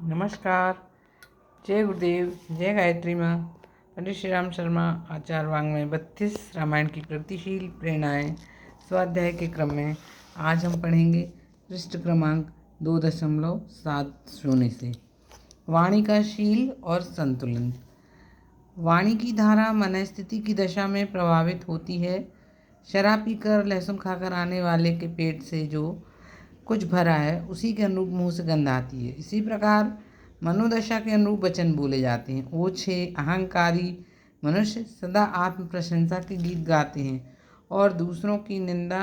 नमस्कार। जय गुरुदेव, जय गायत्री माँ। पंडित श्री राम शर्मा, आचार्य वाङ्मय 32 रामायण की प्रगतिशील प्रेरणाएं स्वाध्याय के क्रम में आज हम पढ़ेंगे पृष्ठ क्रमांक 2.70 से वाणी का शील और संतुलन। वाणी की धारा मन स्थिति की दशा में प्रभावित होती है। शराब पीकर लहसुन खाकर आने वाले के पेट से जो कुछ भरा है उसी के अनुरूप मुंह से गंध आती है। इसी प्रकार मनोदशा के अनुरूप वचन बोले जाते हैं। ओछे अहंकारी मनुष्य सदा आत्म प्रशंसा के गीत गाते हैं और दूसरों की निंदा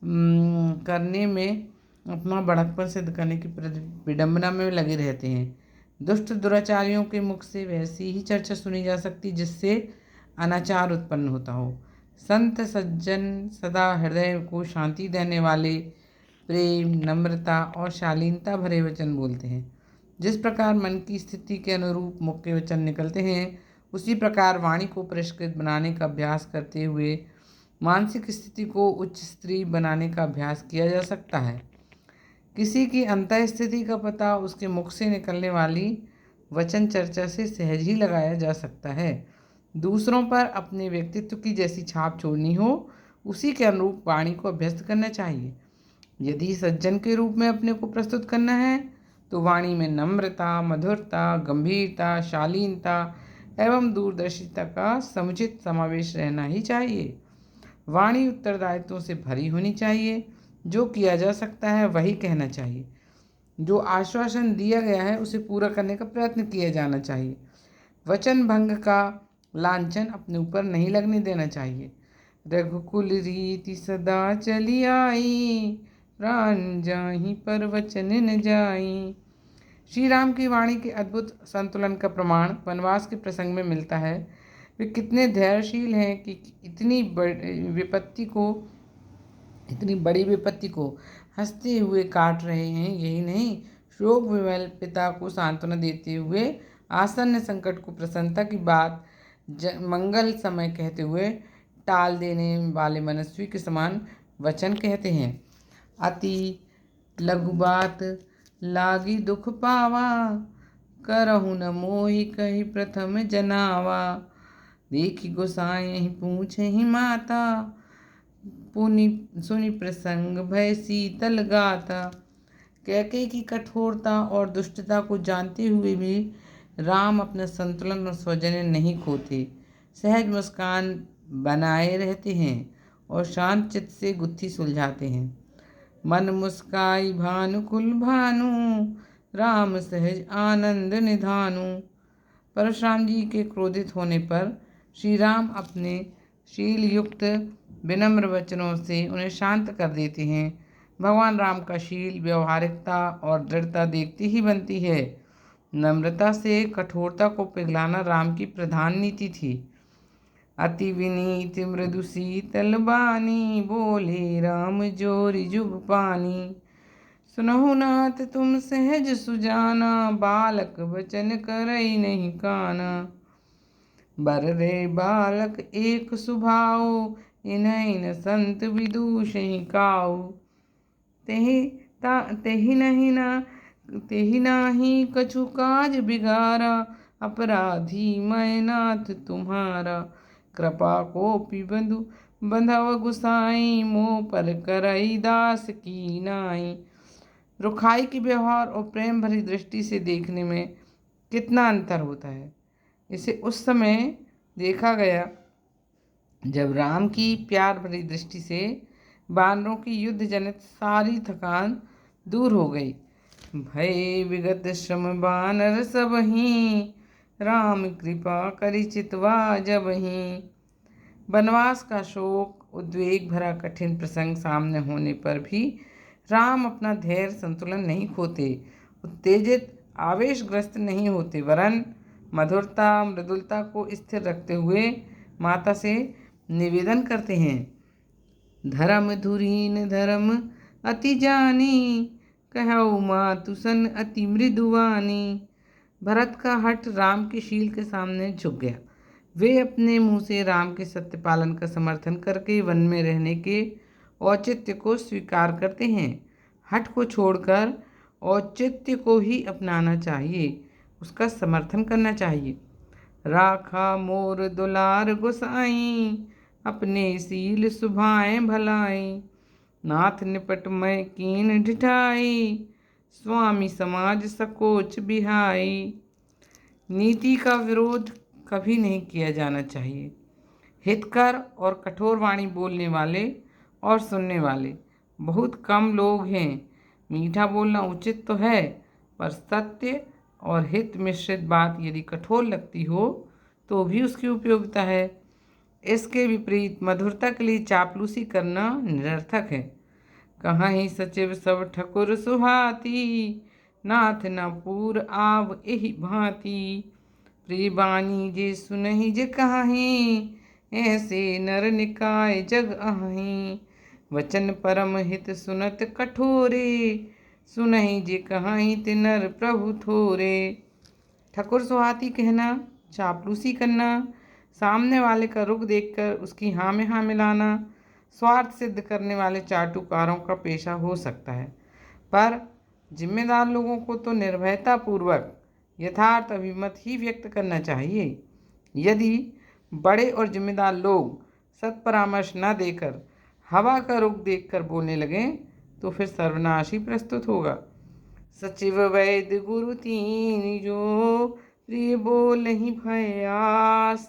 करने में अपना बड़कपन सिद्ध करने की विडंबना में लगे रहते हैं। दुष्ट दुराचारियों के मुख से वैसी ही चर्चा सुनी जा सकती जिससे अनाचार उत्पन्न होता हो। संत सज्जन सदा हृदय को शांति देने वाले प्रेम, नम्रता और शालीनता भरे वचन बोलते हैं। जिस प्रकार मन की स्थिति के अनुरूप मुख के वचन निकलते हैं, उसी प्रकार वाणी को परिष्कृत बनाने का अभ्यास करते हुए मानसिक स्थिति को उच्च स्तरीय बनाने का अभ्यास किया जा सकता है। किसी की अंतः स्थिति का पता उसके मुख से निकलने वाली वचन चर्चा से सहज ही लगाया जा सकता है। दूसरों पर अपने व्यक्तित्व की जैसी छाप छोड़नी हो, उसी के अनुरूप वाणी को अभ्यस्त करना चाहिए। यदि सज्जन के रूप में अपने को प्रस्तुत करना है तो वाणी में नम्रता, मधुरता, गंभीरता, शालीनता एवं दूरदर्शिता का समुचित समावेश रहना ही चाहिए। वाणी उत्तरदायित्वों से भरी होनी चाहिए। जो किया जा सकता है वही कहना चाहिए। जो आश्वासन दिया गया है उसे पूरा करने का प्रयत्न किया जाना चाहिए। वचन भंग का लांछन अपने ऊपर नहीं लगने देना चाहिए। रघुकुल रीति सदा चली आई, प्राण जाहि पर वचन न जाई। श्री राम की वाणी के अद्भुत संतुलन का प्रमाण वनवास के प्रसंग में मिलता है। वे कितने धैर्यशील हैं कि इतनी बड़ी विपत्ति को हंसते हुए काट रहे हैं। यही नहीं, शोक विवल पिता को सांत्वना देते हुए आसन्न संकट को प्रसन्नता की बात मंगल समय कहते हुए टाल देने वाले मनस्वी के समान वचन कहते हैं। अति लघु बात लागी दुख पावा, करहु न मोहि कही प्रथम जनावा। देखी गोसाई पूछे ही माता, पुनि सुनि प्रसंग भय शीतल गाता। कैकेयी की कठोरता और दुष्टता को जानते हुए भी राम अपना संतुलन और सौजन्य नहीं खोते। सहज मुस्कान बनाए रहते हैं और शांत चित्त से गुत्थी सुलझाते हैं। मन मुस्काई भानुकुल भानु, राम सहज आनंद निधानु। परशुराम जी के क्रोधित होने पर श्री राम अपने शील युक्त विनम्र वचनों से उन्हें शांत कर देते हैं। भगवान राम का शील व्यवहारिकता और दृढ़ता देखती ही बनती है। नम्रता से कठोरता को पिघलाना राम की प्रधान नीति थी। अति विनीत मृदु शीतल बानी, बोले राम जोरि जुग पानी। सुनहु नाथ तुम सहज सुजाना, बालक वचन करई नहीं काना। बर रे बालक एक सुभाव, इन्हैन संत विदूषहि काऊ। तेहि नाही कछु काज बिगारा, अपराधी मैं नाथ तुम्हारा। कृपा कोपि बंधु बंधव गुसाई, मोह पर करई दास की नाई। रुखाई की व्यवहार और प्रेम भरी दृष्टि से देखने में कितना अंतर होता है। इसे उस समय देखा गया जब राम की प्यार भरी दृष्टि से बानरों की युद्ध जनित सारी थकान दूर हो गई। भय विगत श्रम बानर सबहीं, राम कृपा करि चितवा जबहीं। वनवास का शोक, उद्वेग भरा कठिन प्रसंग सामने होने पर भी राम अपना धैर्य संतुलन नहीं खोते, उत्तेजित आवेशग्रस्त नहीं होते, वरन मधुरता मृदुलता को स्थिर रखते हुए माता से निवेदन करते हैं। धर्म धुरीन धर्म अति जानी, कहऊ मातु सन अति मृदुवानी। भरत का हठ राम के शील के सामने झुक गया। वे अपने मुंह से राम के सत्य पालन का समर्थन करके वन में रहने के औचित्य को स्वीकार करते हैं। हठ को छोड़कर औचित्य को ही अपनाना चाहिए, उसका समर्थन करना चाहिए। राखा मोर दुलार गोसाई, अपने सील सुभाएं भलाई। नाथ निपट मैं कीन ढिठाई, स्वामी समाज सकोच बिहाई। नीति का विरोध कभी नहीं किया जाना चाहिए। हितकर और कठोर वाणी बोलने वाले और सुनने वाले बहुत कम लोग हैं। मीठा बोलना उचित तो है, पर सत्य और हित मिश्रित बात यदि कठोर लगती हो तो भी उसकी उपयोगिता है। इसके विपरीत मधुरता के लिए चापलूसी करना निरर्थक है। कहीं सचिव सब ठकुर सुहाती, नाथ न पूर आव एहि भांति। प्रिय बानी जे सुनहि जे कहाहीं, ऐसे नर निकाय जग आहीं। वचन परम हित सुनत कठोरे, सुनहि जे कहाहीं ते नर प्रभु थोरे। ठकुर सुहाती कहना, चापलूसी करना, सामने वाले का रुख देखकर उसकी हाँ में हाँ मिलाना स्वार्थ सिद्ध करने वाले चाटुकारों का पेशा हो सकता है, पर जिम्मेदार लोगों को तो निर्भयता पूर्वक यथार्थ अभिमत ही व्यक्त करना चाहिए। यदि बड़े और जिम्मेदार लोग सत्परामर्श न देकर हवा का रुख देखकर बोलने लगें तो फिर सर्वनाश ही प्रस्तुत होगा। सचिव वैद्य गुरु तीन जो, प्रिय बोल ही भयास।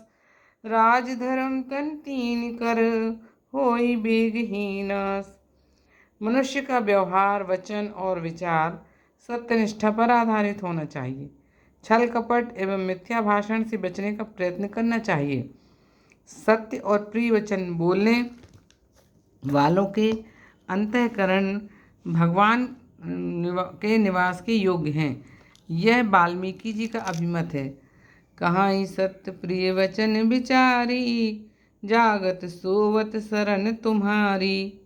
राज धर्म तन तीन कर, होई बेगहीनास। मनुष्य का व्यवहार, वचन और विचार सत्यनिष्ठा पर आधारित होना चाहिए। छल कपट एवं मिथ्या भाषण से बचने का प्रयत्न करना चाहिए। सत्य और प्रिय वचन बोलने वालों के अंतःकरण भगवान के निवास के योग्य हैं। यह वाल्मीकि जी का अभिमत है। कहाई सत्य प्रिय वचन विचारी, जागत सोवत शरण तुम्हारी।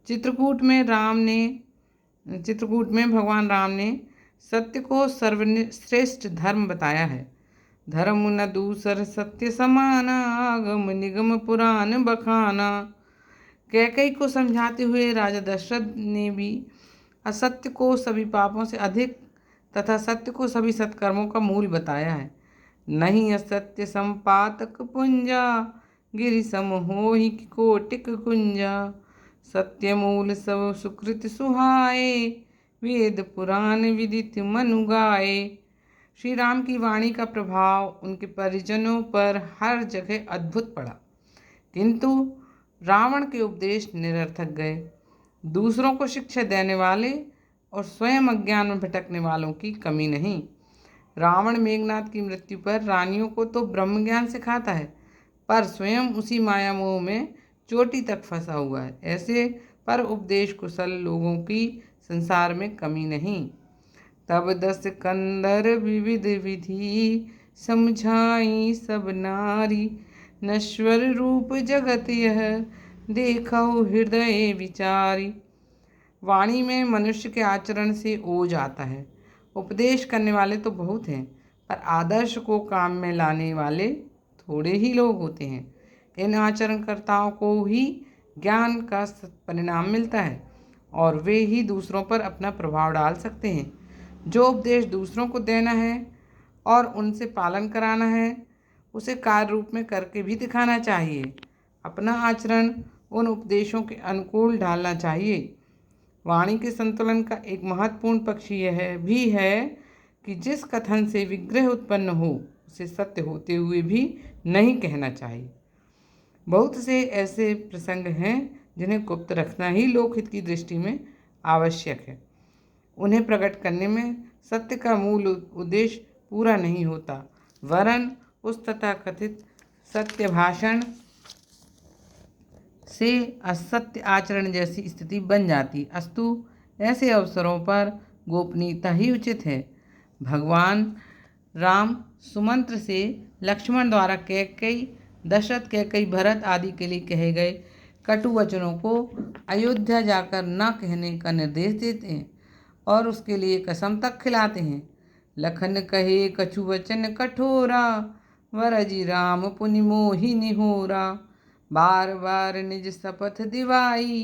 चित्रकूट में भगवान राम ने सत्य को सर्वश्रेष्ठ धर्म बताया है। धर्म न दूसर सत्य समाना, आगम निगम पुराण बखाना। कैकेयी को समझाते हुए राजा दशरथ ने भी असत्य को सभी पापों से अधिक तथा सत्य को सभी सत्कर्मों का मूल बताया है। नहीं असत्य संपातक पुंजा, गिरि सम होहि कोटिक कुंजा। सत्य मूल सब सुकृत सुहाए, वेद पुराण विदित मनु गाए। श्री राम की वाणी का प्रभाव उनके परिजनों पर हर जगह अद्भुत पड़ा, किंतु रावण के उपदेश निरर्थक गए। दूसरों को शिक्षा देने वाले और स्वयं अज्ञान में भटकने वालों की कमी नहीं। रावण मेघनाद की मृत्यु पर रानियों को तो ब्रह्म ज्ञान सिखाता है, पर स्वयं उसी माया मोह में चोटी तक फंसा हुआ है। ऐसे पर उपदेश कुशल लोगों की संसार में कमी नहीं। तब 10 कंदर विविध विधि, समझाई सब नारी। नश्वर रूप जगत यह, देखो हृदय विचारी। वाणी में मनुष्य के आचरण से ओज आता है। उपदेश करने वाले तो बहुत हैं, पर आदर्श को काम में लाने वाले थोड़े ही लोग होते हैं। इन आचरणकर्ताओं को ही ज्ञान का परिणाम मिलता है और वे ही दूसरों पर अपना प्रभाव डाल सकते हैं। जो उपदेश दूसरों को देना है और उनसे पालन कराना है, उसे कार्य रूप में करके भी दिखाना चाहिए। अपना आचरण उन उपदेशों के अनुकूल ढालना चाहिए। वाणी के संतुलन का एक महत्वपूर्ण पक्ष यह भी है कि जिस कथन से विग्रह उत्पन्न हो उसे सत्य होते हुए भी नहीं कहना चाहिए। बहुत से ऐसे प्रसंग हैं जिन्हें गुप्त रखना ही लोकहित की दृष्टि में आवश्यक है। उन्हें प्रकट करने में सत्य का मूल उद्देश्य पूरा नहीं होता, वरन उस तथाकथित सत्य भाषण से असत्य आचरण जैसी स्थिति बन जाती। अस्तु ऐसे अवसरों पर गोपनीयता ही उचित है। भगवान राम सुमंत्र से लक्ष्मण द्वारा कैकेयी, दशरथ कैकेयी, भरत आदि के लिए कहे गए कटु वचनों को अयोध्या जाकर न कहने का निर्देश देते हैं और उसके लिए कसम तक खिलाते हैं। लखन कहे कछु वचन कठोरा, वरजी राम पुनि मोहि निहोरा। बार बार निज शपथ दिवाई,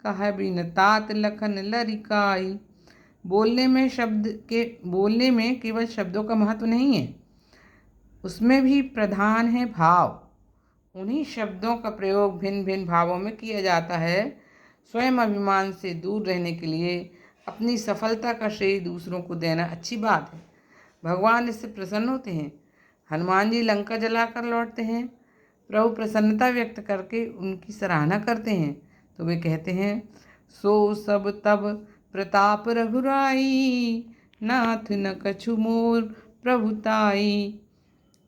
कह बिन तात लखन लरिकाई। बोलने में केवल शब्दों का महत्व नहीं है, उसमें भी प्रधान है भाव। उन्हीं शब्दों का प्रयोग भिन्न भिन्न भावों में किया जाता है। स्वयं अभिमान से दूर रहने के लिए अपनी सफलता का श्रेय दूसरों को देना अच्छी बात है। भगवान इससे प्रसन्न होते हैं। हनुमान जी लंका जलाकर लौटते हैं। प्रभु प्रसन्नता व्यक्त करके उनकी सराहना करते हैं तो वे कहते हैं, सो सब तब प्रताप रघुराई, नाथ न कछु मोर प्रभुताई।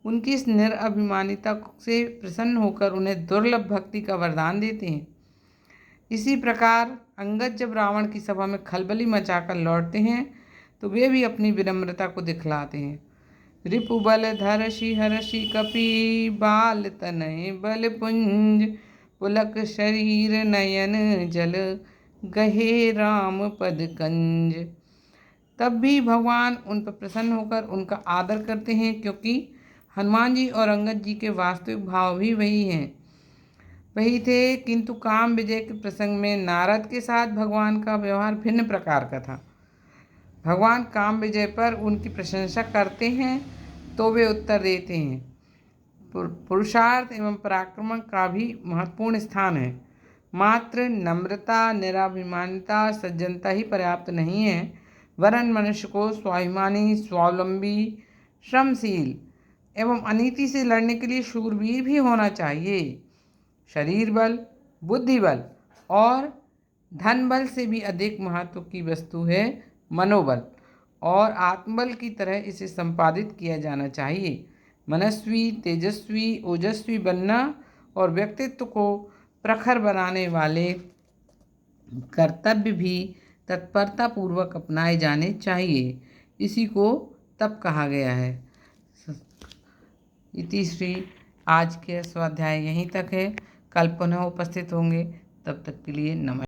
उनकी इस निरअभिमानिता से प्रसन्न होकर उन्हें दुर्लभ भक्ति का वरदान देते हैं। इसी प्रकार अंगद जब रावण की सभा में खलबली मचाकर लौटते हैं तो वे भी अपनी विनम्रता को दिखलाते हैं। रिपु बल धरषि हरषि कपि, बाल तनय बल पुंज, पुलक शरीर नयन जल, गहे राम पद कंज। तब भी भगवान उन पर प्रसन्न होकर उनका आदर करते हैं, क्योंकि हनुमान जी और अंगद जी के वास्तविक भाव भी वही थे। किंतु काम विजय के प्रसंग में नारद के साथ भगवान का व्यवहार भिन्न प्रकार का था। भगवान काम विजय पर उनकी प्रशंसा करते हैं तो वे उत्तर देते हैं, पुरुषार्थ एवं पराक्रम का भी महत्वपूर्ण स्थान है। मात्र नम्रता, निराभिमानिता, सज्जनता ही पर्याप्त नहीं है, वरन मनुष्य को स्वाभिमानी, स्वावलंबी, श्रमशील एवं अनीति से लड़ने के लिए शूरवीर भी होना चाहिए। शरीर बल, बुद्धि बल और धन बल से भी अधिक महत्व की वस्तु है मनोबल, और आत्मबल की तरह इसे संपादित किया जाना चाहिए। मनस्वी, तेजस्वी, ओजस्वी बनना और व्यक्तित्व को प्रखर बनाने वाले कर्तव्य भी तत्परतापूर्वक अपनाए जाने चाहिए। इसी को तप कहा गया है। इति श्री। आज के स्वाध्याय यहीं तक है। कल पुनः उपस्थित होंगे। तब तक के लिए नमस्कार।